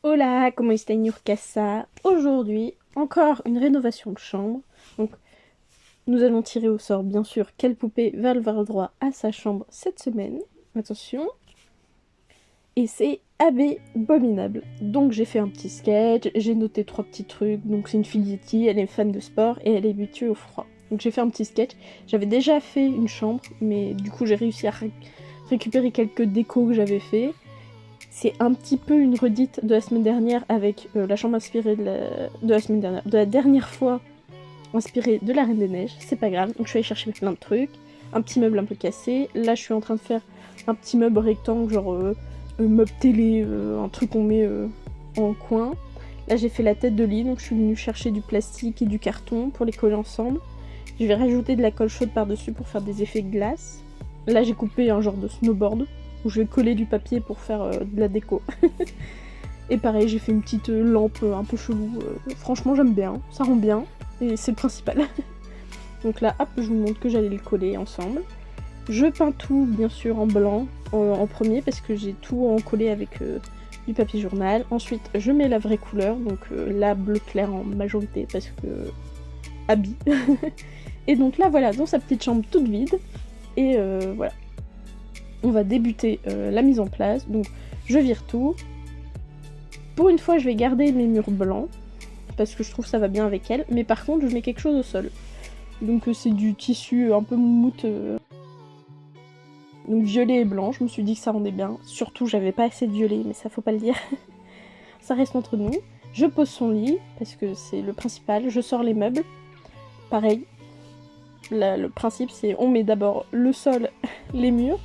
Hola, comment está Casa? Aujourd'hui, encore une rénovation de chambre. Donc, nous allons tirer au sort, bien sûr, quelle poupée va le droit à sa chambre cette semaine. Attention. Et c'est abominable. Donc, j'ai fait un petit sketch, j'ai noté 3 petits trucs. Donc, c'est une fille Yeti, elle est fan de sport et elle est habituée au froid. Donc, j'ai fait un petit sketch. J'avais déjà fait une chambre, mais du coup, j'ai réussi à récupérer quelques décos que j'avais fait. C'est un petit peu une redite de la semaine dernière avec la chambre inspirée de la semaine dernière, de la dernière fois inspirée de la Reine des Neiges. C'est pas grave, donc je suis allée chercher plein de trucs. Un petit meuble un peu cassé. Là, je suis en train de faire un petit meuble rectangle, genre meuble télé, un truc qu'on met en coin. Là, j'ai fait la tête de lit, donc je suis venue chercher du plastique et du carton pour les coller ensemble. Je vais rajouter de la colle chaude par-dessus pour faire des effets de glace. Là, j'ai coupé un genre de snowboard où je vais coller du papier pour faire de la déco. Et pareil, j'ai fait une petite lampe un peu chelou. Franchement, j'aime bien, ça rend bien, et c'est le principal. Donc là, hop, je vous montre que j'allais le coller ensemble. Je peins tout, bien sûr, en blanc en premier, parce que j'ai tout en collé avec du papier journal. Ensuite, je mets la vraie couleur, donc la bleu clair en majorité, parce que habit. Et donc là, voilà, dans sa petite chambre toute vide. Et voilà. On va débuter la mise en place. Donc, je vire tout. Pour une fois, je vais garder mes murs blancs, parce que je trouve que ça va bien avec elle. Mais par contre, je mets quelque chose au sol. Donc, c'est du tissu un peu moumoute. Donc, violet et blanc. Je me suis dit que ça rendait bien. Surtout, j'avais pas assez de violet, mais ça, faut pas le dire. Ça reste entre nous. Je pose son lit, parce que c'est le principal. Je sors les meubles. Pareil. Le principe, c'est on met d'abord le sol, les murs,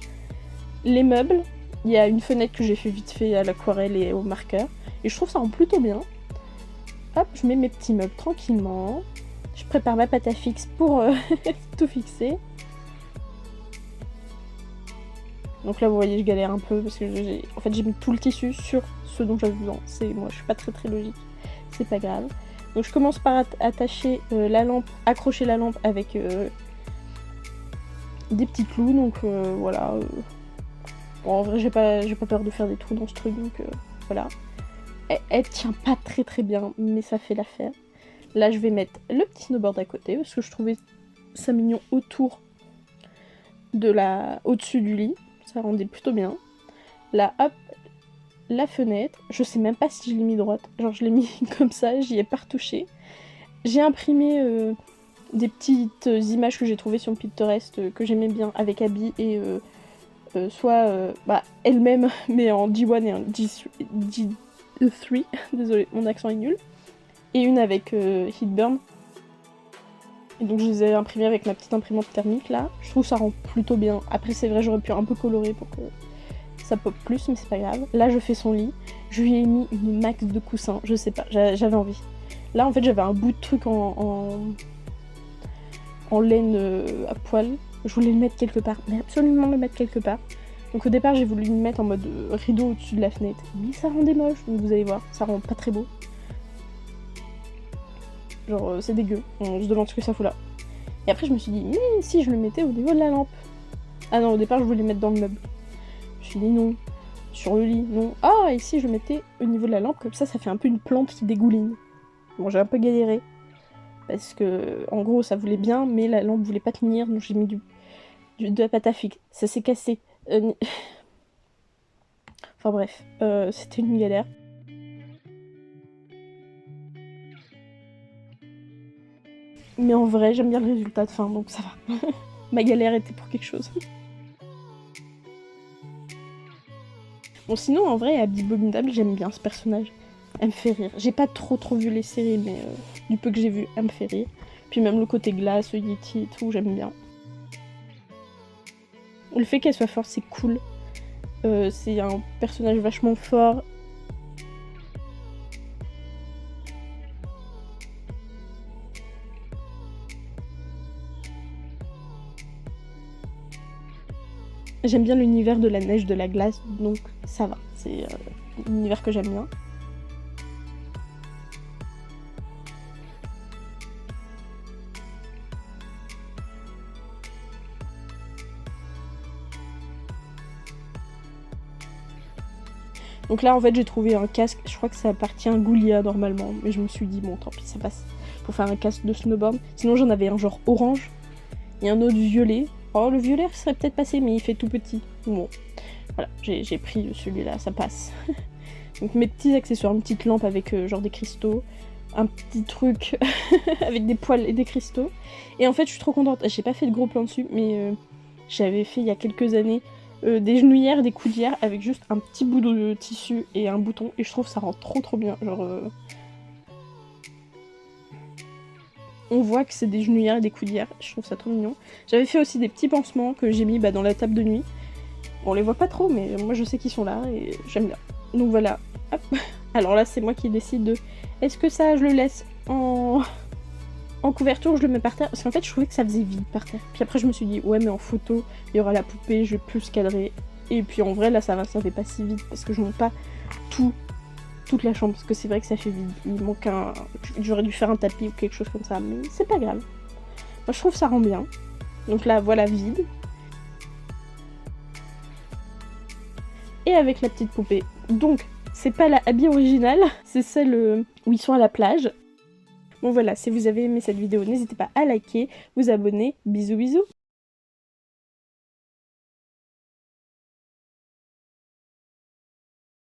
les meubles. Il y a une fenêtre que j'ai fait vite fait à l'aquarelle et au marqueur. Et je trouve ça rend plutôt bien. Hop, je mets mes petits meubles tranquillement. Je prépare ma pâte à fixe pour tout fixer. Donc là, vous voyez, je galère un peu parce que en fait, j'ai mis tout le tissu sur ce dont j'avais besoin. Moi, je suis pas très logique. C'est pas grave. Donc je commence par attacher la lampe, accrocher la lampe avec des petits clous. Donc voilà. Bon, en vrai, j'ai pas peur de faire des trous dans ce truc, donc voilà. Elle tient pas très bien, mais ça fait l'affaire. Là, je vais mettre le petit snowboard à côté, parce que je trouvais ça mignon au-dessus du lit. Ça rendait plutôt bien. Là, hop, la fenêtre. Je sais même pas si je l'ai mis droite. Genre, je l'ai mis comme ça, j'y ai pas retouché. J'ai imprimé des petites images que j'ai trouvées sur Pinterest que j'aimais bien avec Abby et soit elle-même, mais en D1 et en D3. Désolée, mon accent est nul. Et une avec Heatburn. Et donc je les ai imprimées avec ma petite imprimante thermique là. Je trouve que ça rend plutôt bien. Après c'est vrai, j'aurais pu un peu colorer pour que ça pop plus, mais c'est pas grave. Là je fais son lit. Je lui ai mis une max de coussins, je sais pas, j'avais envie. Là en fait j'avais un bout de truc en laine à poil. Je voulais le mettre quelque part, mais absolument le mettre quelque part. Donc au départ j'ai voulu le mettre en mode rideau au-dessus de la fenêtre, mais ça rendait moche, donc vous allez voir, ça rend pas très beau. Genre c'est dégueu, on se demande ce que ça fout là. Et après je me suis dit, mais si je le mettais au niveau de la lampe. Ah non, au départ je voulais le mettre dans le meuble. Je me suis dit non, sur le lit, non. Ah, et si je le mettais au niveau de la lampe, comme ça fait un peu une plante qui dégouline. Bon, j'ai un peu galéré, parce que en gros ça voulait bien, mais la lampe voulait pas tenir, donc j'ai mis de la pâte à fixe. Ça s'est cassé. Enfin bref, c'était une galère. Mais en vrai, j'aime bien le résultat de fin, donc ça va. Ma galère était pour quelque chose. Bon, sinon, en vrai, Abby Abominable, j'aime bien ce personnage. Elle me fait rire. J'ai pas trop vu les séries, mais du peu que j'ai vu, elle me fait rire. Puis même le côté glace, Yeti et tout, j'aime bien. Le fait qu'elle soit forte, c'est cool. C'est un personnage vachement fort. J'aime bien l'univers de la neige, de la glace, donc ça va. C'est un univers que j'aime bien. Donc là en fait j'ai trouvé un casque, je crois que ça appartient à Goulia normalement, mais je me suis dit bon tant pis ça passe pour faire un casque de snowboard. Sinon j'en avais un genre orange et un autre violet. Oh le violet serait peut-être passé mais il fait tout petit. Bon voilà, j'ai pris celui-là, ça passe. Donc mes petits accessoires, une petite lampe avec genre des cristaux, un petit truc avec des poils et des cristaux. Et en fait je suis trop contente, j'ai pas fait de gros plans dessus mais j'avais fait il y a quelques années des genouillères, des coudières avec juste un petit bout de tissu et un bouton et je trouve que ça rend trop bien, genre on voit que c'est des genouillères et des coudières, je trouve ça trop mignon. J'avais fait aussi des petits pansements que j'ai mis dans la table de nuit. Bon, on les voit pas trop mais moi je sais qu'ils sont là et j'aime bien. Donc voilà, hop. Alors là c'est moi qui décide de est-ce que ça je le laisse en couverture ou je le mets par terre, parce qu'en fait je trouvais que ça faisait vide par terre. Puis après je me suis dit ouais mais en photo il y aura la poupée, je vais plus cadrer. Et puis en vrai là ça va, ça fait pas si vide parce que je monte pas toute la chambre parce que c'est vrai que ça fait vide. Il manque un... J'aurais dû faire un tapis ou quelque chose comme ça mais c'est pas grave. Moi je trouve que ça rend bien. Donc là voilà vide. Et avec la petite poupée. Donc c'est pas la habit originale, c'est celle où ils sont à la plage. Bon voilà, si vous avez aimé cette vidéo, n'hésitez pas à liker, vous abonner, bisous bisous.